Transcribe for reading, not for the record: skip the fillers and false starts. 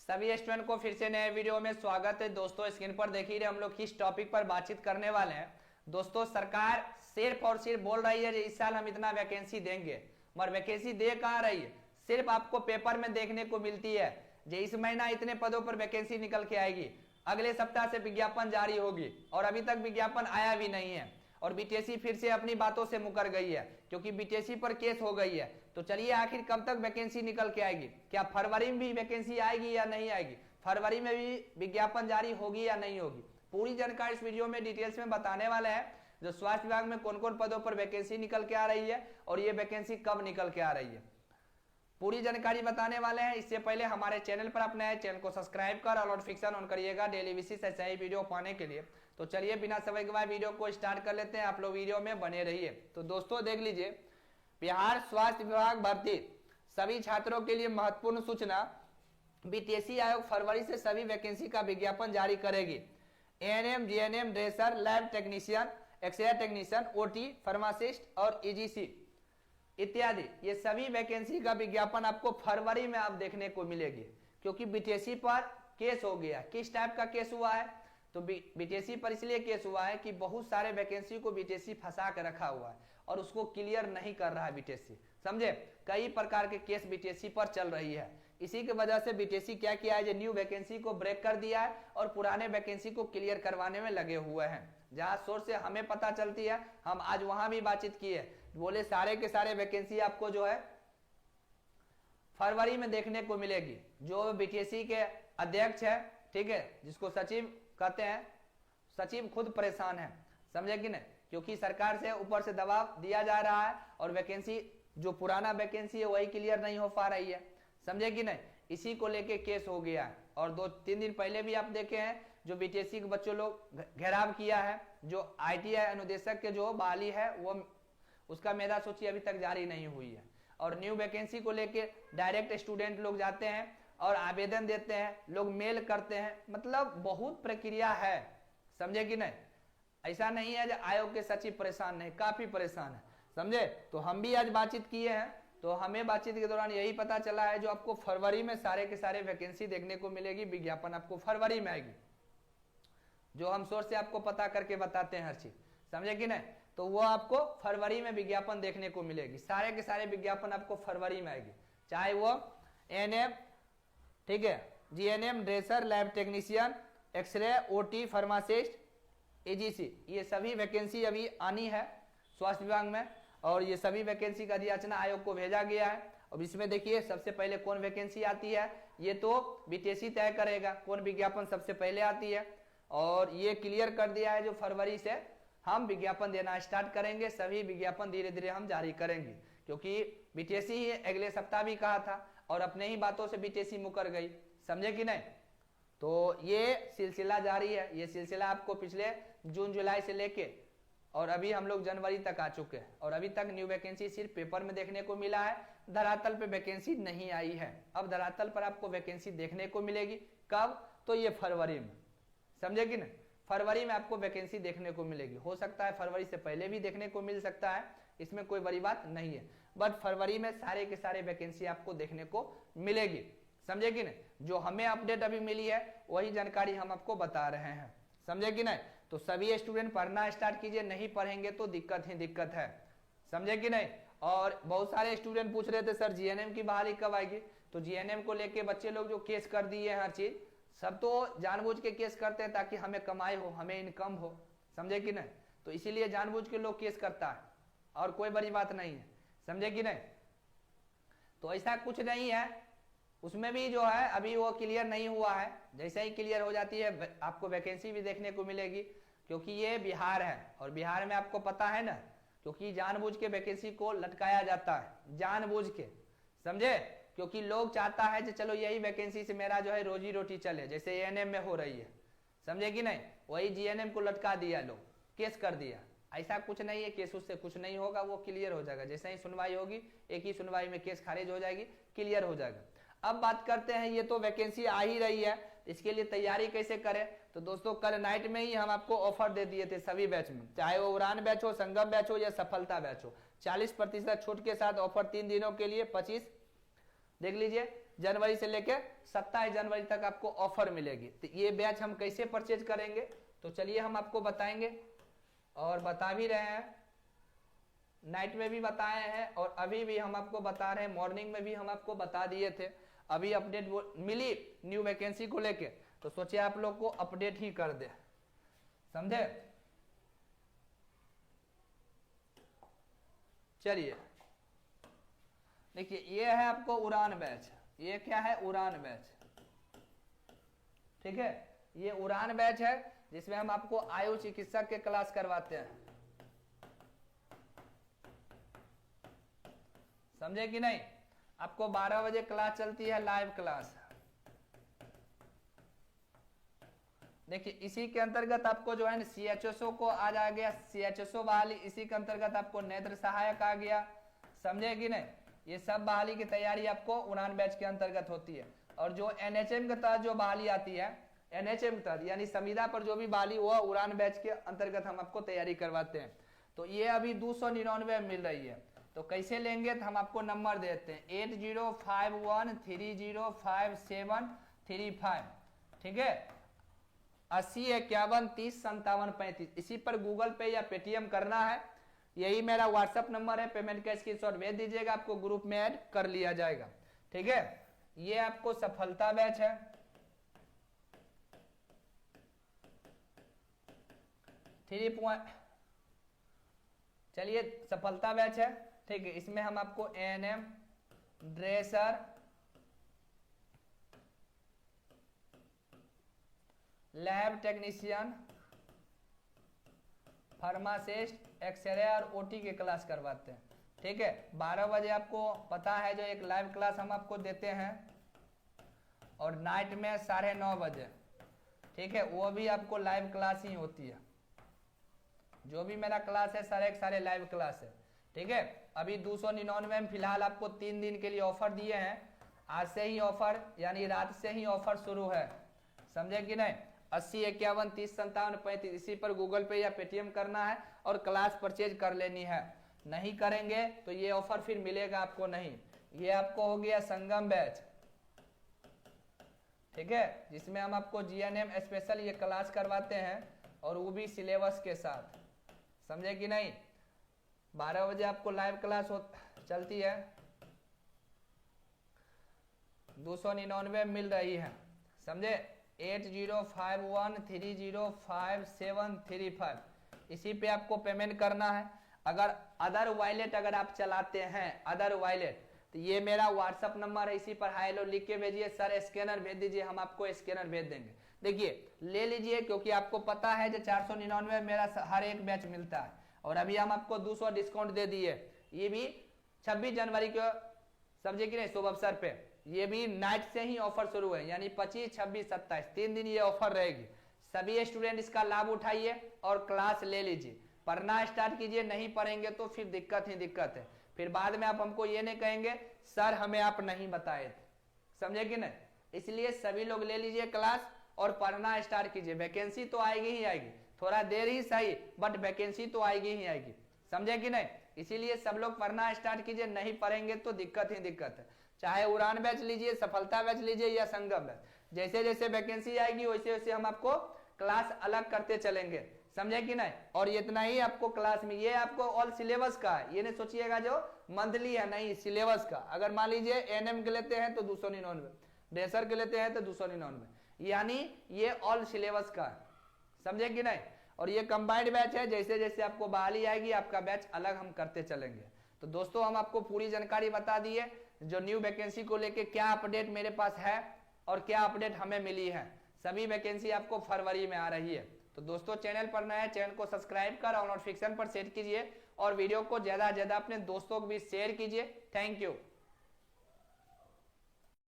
सभी स्टूडेंट को फिर से नए वीडियो में स्वागत है। दोस्तों स्क्रीन पर देख ही रहे हम लोग किस टॉपिक पर बातचीत करने वाले हैं। दोस्तों सरकार सिर्फ और सिर्फ बोल रही है इस साल हम इतना वैकेंसी देंगे, मगर वैकेंसी दे कहाँ रही है? सिर्फ आपको पेपर में देखने को मिलती है जो इस महीना इतने पदों पर वैकेंसी निकल के आएगी, अगले सप्ताह से विज्ञापन जारी होगी और अभी तक विज्ञापन आया भी नहीं है। और बीटीएससी फिर से अपनी बातों से मुकर गई है क्योंकि बीटीएससी पर केस हो गई है। तो चलिए आखिर कब तक वैकेंसी निकल के आएगी? क्या फरवरी में भी वैकेंसी आएगी या नहीं आएगी? फरवरी में भी विज्ञापन जारी होगी या नहीं होगी? पूरी जानकारी इस वीडियो में डिटेल्स में बताने वाले हैं। जो स्वास्थ्य विभाग में कौन कौन पदों पर वैकेंसी निकल के आ रही है और ये वैकेंसी कब निकल के आ रही है, पूरी जानकारी बताने वाले हैं। इससे पहले हमारे चैनल पर अपने नए चैनल को सब्सक्राइब कर और नोटिफिकेशन ऑन करिएगा डेली बेसिस ऐसा ही वीडियो पाने के लिए। तो चलिए बिना समय गवाए वीडियो को स्टार्ट कर लेते हैं, आप लोग वीडियो में बने रहिए। तो दोस्तों देख लीजिए, बिहार स्वास्थ्य विभाग भर्ती सभी छात्रों के लिए महत्वपूर्ण सूचना। बीटीएससी आयोग फरवरी से सभी वैकेंसी का विज्ञापन जारी करेगी। ANM, GNM, dresser, lab technician, X ray technician, OT, pharmacist और ईजीसी इत्यादि ये सभी वैकेंसी का विज्ञापन आपको फरवरी में आप देखने को मिलेगी, क्योंकि बीटीएससी पर केस हो गया। किस टाइप का केस हुआ है? तो बीटीएससी पर इसलिए केस हुआ है कि बहुत सारे वैकेंसी को बीटीएससी फंसा कर रखा हुआ है और उसको क्लियर नहीं कर रहा है बीटीएससी, समझे। कई प्रकार के केस बीटीएससी पर चल रही है। इसी की वजह से बीटीएससी क्या किया है, न्यू वैकेंसी को ब्रेक कर दिया है और पुराने वैकेंसी को क्लियर करवाने में लगे हुए हैं। जहां सोर्स से हमें पता चलती है, हम आज वहां भी बातचीत की है, बोले सारे के सारे वैकेंसी आपको जो है फरवरी में देखने को मिलेगी। जो बीटीएससी के अध्यक्ष है, ठीक है, जिसको सचिव कहते हैं, सचिव खुद परेशान है, समझे कि नहीं, क्योंकि सरकार से ऊपर से दबाव दिया जा रहा है और वैकेंसी जो पुराना वैकेंसी है वही क्लियर नहीं हो पा रही है, समझे कि नहीं। इसी को लेके केस हो गया है। और 2-3 दिन पहले भी आप देखे हैं जो बीटीएससी के बच्चों लोग घेराव किया है, जो आईटीआई अनुदेशक के जो बहाली है वो उसका मेधा सूची अभी तक जारी नहीं हुई है। और न्यू वैकेंसी को लेके डायरेक्ट स्टूडेंट लोग जाते हैं और आवेदन देते हैं, लोग मेल करते हैं, मतलब बहुत प्रक्रिया है, समझे कि नहीं। ऐसा नहीं है जो आयोग के सचिव परेशान नहीं, काफी परेशान है, समझे। तो हम भी आज बातचीत किए हैं, तो हमें बातचीत के दौरान यही पता चला है जो आपको फरवरी में सारे के सारे वैकेंसी देखने को मिलेगी, विज्ञापन आपको फरवरी में आएगी। जो हम सोर्स से आपको पता करके बताते हैं हर चीज, समझे कि नहीं। तो वो आपको फरवरी में विज्ञापन देखने को मिलेगी। सारे के सारे विज्ञापन आपको फरवरी में आएगी, चाहे वो एएनएम, ठीक है, GNM, dresser, lab technician, X ray, OT, pharmacist, ECG, ये सभी वैकेंसी अभी आनी है स्वास्थ्य विभाग में। और ये सभी वैकेंसी का अधियाचना आयोग को भेजा गया है। अब इसमें देखिए सबसे पहले कौन वैकेंसी आती है, ये तो बीटीएससी तय करेगा कौन विज्ञापन सबसे पहले आती है। और ये क्लियर कर दिया है जो फरवरी से हम विज्ञापन देना स्टार्ट करेंगे, सभी विज्ञापन धीरे धीरे हम जारी करेंगे, क्योंकि बीटीएससी ही अगले सप्ताह भी कहा था और अपने ही बातों से बीटीएससी मुकर गई, समझे कि नहीं। तो ये सिलसिला जारी है। ये सिलसिला आपको पिछले जून जुलाई से लेके और अभी हम लोग जनवरी तक आ चुके हैं और अभी तक न्यू वैकेंसी सिर्फ पेपर में देखने को मिला है, धरातल पे वैकेंसी नहीं आई है। अब धरातल पर आपको वैकेंसी देखने को मिलेगी, कब? तो ये फरवरी में, समझे कि नहीं। फरवरी में आपको वैकेंसी देखने को मिलेगी। हो सकता है फरवरी से पहले भी देखने को मिल सकता है, इसमें कोई बड़ी बात नहीं है, बट फरवरी में सारे के सारे वैकेंसी आपको देखने को मिलेगी, समझे कि नहीं। जो हमें अपडेट अभी मिली है वही जानकारी हम आपको बता रहे हैं, समझे कि नहीं। तो सभी स्टूडेंट पढ़ना स्टार्ट कीजिए, नहीं पढ़ेंगे तो दिक्कत ही दिक्कत है, समझे कि नहीं। और बहुत सारे स्टूडेंट पूछ रहे थे सर जीएनएम की बहाली कब आएगी? तो जीएनएम को लेके बच्चे लोग जो केस कर दिए हैं, हर चीज सब तो जानबूझ के केस करते हैं ताकि हमें कमाई हो, हमें इनकम हो, समझे कि नहीं। तो इसीलिए जानबूझ के लोग केस करता है और कोई बड़ी बात नहीं है, समझे कि नहीं। तो ऐसा कुछ नहीं है, उसमें भी जो है अभी वो क्लियर नहीं हुआ है। जैसे ही क्लियर हो जाती है आपको वैकेंसी भी देखने को मिलेगी, क्योंकि ये बिहार है और बिहार में आपको पता है ना, क्योंकि जानबूझ के वैकेंसी को लटकाया जाता है, जानबूझ के, समझे। क्योंकि लोग चाहता है कि चलो यही वैकेंसी से मेरा जो है रोजी रोटी चले, जैसे एएनएम में हो रही है, समझे कि नहीं। वही जीएनएम को लटका दिया, लोग केस कर दिया। ऐसा कुछ नहीं है, केस उससे कुछ नहीं होगा, वो क्लियर हो जाएगा। जैसे ही सुनवाई होगी, एक ही सुनवाई में केस खारिज हो जाएगी, क्लियर हो जाएगा। अब बात करते हैं, ये तो वैकेंसी आ ही रही है, इसके लिए तैयारी कैसे करें। तो दोस्तों कल नाइट में ही हम आपको ऑफर दे दिए थे सभी बैच में, चाहे वो उड़ान बैच हो, संगम बैच हो या सफलता बैच हो, 40% छूट के साथ ऑफर 3 दिनों के लिए 25, देख लीजिए जनवरी से लेके 27 जनवरी तक आपको ऑफर मिलेगी। तो ये बैच हम कैसे परचेज करेंगे, तो चलिए हम आपको बताएंगे और बता भी रहे हैं, नाइट में भी बताए हैं और अभी भी हम आपको बता रहे हैं, मॉर्निंग में भी हम आपको बता दिए थे। अभी अपडेट मिली न्यू वैकेंसी को लेके, तो सोचे आप लोग को अपडेट ही कर दे, समझे। चलिए देखिए, ये है आपको उड़ान बैच, ये क्या है, उड़ान बैच, ठीक है। ये उड़ान बैच है जिसमें हम आपको आयु चिकित्सक के क्लास करवाते हैं, समझे कि नहीं। आपको 12 बजे क्लास चलती है, लाइव क्लास। देखिए इसी के अंतर्गत आपको जो है ना CHSO को आज आ गया, CHSO बहाली, इसी के अंतर्गत आपको नेत्र सहायक आ गया, समझे कि नहीं। ये सब बहाली की तैयारी आपको उड़ान बैच के अंतर्गत होती है। और जो NHM के तहत जो बहाली आती है, NHM के तहत यानी संविदा पर जो भी बहाली हुआ, उड़ान बैच के अंतर्गत हम आपको तैयारी करवाते हैं। तो ये अभी 299 मिल रही है। तो कैसे लेंगे, तो हम आपको नंबर देते हैं 8051305735, ठीक है। 80 51 30 57 35, इसी पर गूगल पे या पेटीएम करना है। यही मेरा व्हाट्सएप नंबर है, पेमेंट का स्क्रीनशॉट भेज दीजिएगा, आपको ग्रुप में ऐड कर लिया जाएगा, ठीक है। ये आपको सफलता बैच है, चलिए सफलता बैच है, ठीक है। इसमें हम आपको ANM, dresser, lab technician, pharmacist, X ray और OT के क्लास करवाते हैं, ठीक है। 12 बजे आपको पता है जो एक लाइव क्लास हम आपको देते हैं, और नाइट में 9:30 बजे, ठीक है, वो भी आपको लाइव क्लास ही होती है। जो भी मेरा क्लास है सारे लाइव क्लास है, ठीक है। अभी 299 में फिलहाल आपको 3 दिन के लिए ऑफर दिए हैं। आज से ही ऑफर यानी रात से ही ऑफर शुरू है, समझे कि नहीं। 80 51 30 57 35, इसी पर गूगल पे या पेटीएम करना है और क्लास परचेज कर लेनी है। नहीं करेंगे तो ये ऑफर फिर मिलेगा आपको नहीं। ये आपको हो गया संगम बैच, ठीक है, जिसमें हम आपको GNM स्पेशल ये क्लास करवाते हैं और वो भी सिलेबस के साथ, समझे कि नहीं। 12 बजे आपको लाइव क्लास चलती है, 299 मिल रही है, समझे। 8051305735, इसी पे आपको पेमेंट करना है। अगर अदर वॉलेट अगर आप चलाते हैं, अदर वॉलेट, तो ये मेरा व्हाट्सअप नंबर है, इसी पर हाय हेलो लिख के भेजिए, सर स्कैनर भेज दीजिए, हम आपको स्कैनर भेज देंगे। देखिए ले लीजिए, क्योंकि आपको पता है जो 499 मेरा हर एक बैच मिलता है, और अभी हम आपको 200 डिस्काउंट दे दिए। ये भी 26 जनवरी को, समझे कि नहीं, शुभ अवसर पे ये भी नाइट से ही ऑफर शुरू है, यानी 25 26 27 3 दिन ये ऑफर रहेगी। सभी स्टूडेंट इसका लाभ उठाइए और क्लास ले लीजिए, पढ़ना स्टार्ट कीजिए। नहीं पढ़ेंगे तो फिर दिक्कत ही दिक्कत है, फिर बाद में आप हमको ये नहीं कहेंगे सर हमें आप नहीं बताए थे, समझे कि नहीं। इसलिए सभी लोग ले लीजिए क्लास और पढ़ना स्टार्ट कीजिए। वैकेंसी तो आएगी ही आएगी, थोड़ा देर ही सही, बट वैकेंसी तो आएगी ही आएगी, समझे कि नहीं। इसीलिए सब लोग पढ़ना स्टार्ट कीजिए, नहीं पढ़ेंगे तो दिक्कत ही दिक्कत है। चाहे उड़ान बैच लीजिए, सफलता बैच लीजिए या संगम बैच, जैसे जैसे वैकेंसी आएगी वैसे वैसे हम आपको क्लास अलग करते चलेंगे, समझे कि नहीं। और इतना ही आपको क्लास में, ये आपको ऑल सिलेबस का है, ये नहीं सोचिएगा जो मंथली है, नहीं, सिलेबस का। अगर मान लीजिए ANM के लेते हैं तो 299, ड्रेसर के लेते हैं तो 299, यानी ये ऑल सिलेबस का है, समझे कि नहीं। और ये कंबाइंड बैच है, जैसे जैसे आपको बहाली आएगी आपका बैच अलग हम करते चलेंगे। तो दोस्तों हम आपको पूरी जानकारी बता दिए, जो न्यू वैकेंसी को लेके क्या अपडेट मेरे पास है और क्या अपडेट हमें मिली है। सभी वैकेंसी आपको फरवरी में आ रही है। तो दोस्तों चैनल पर नए, चैनल को सब्सक्राइब कर और नोटिफिकेशन पर सेट कीजिए और वीडियो को ज्यादा से ज्यादा अपने दोस्तों को भी शेयर कीजिए। Thank you.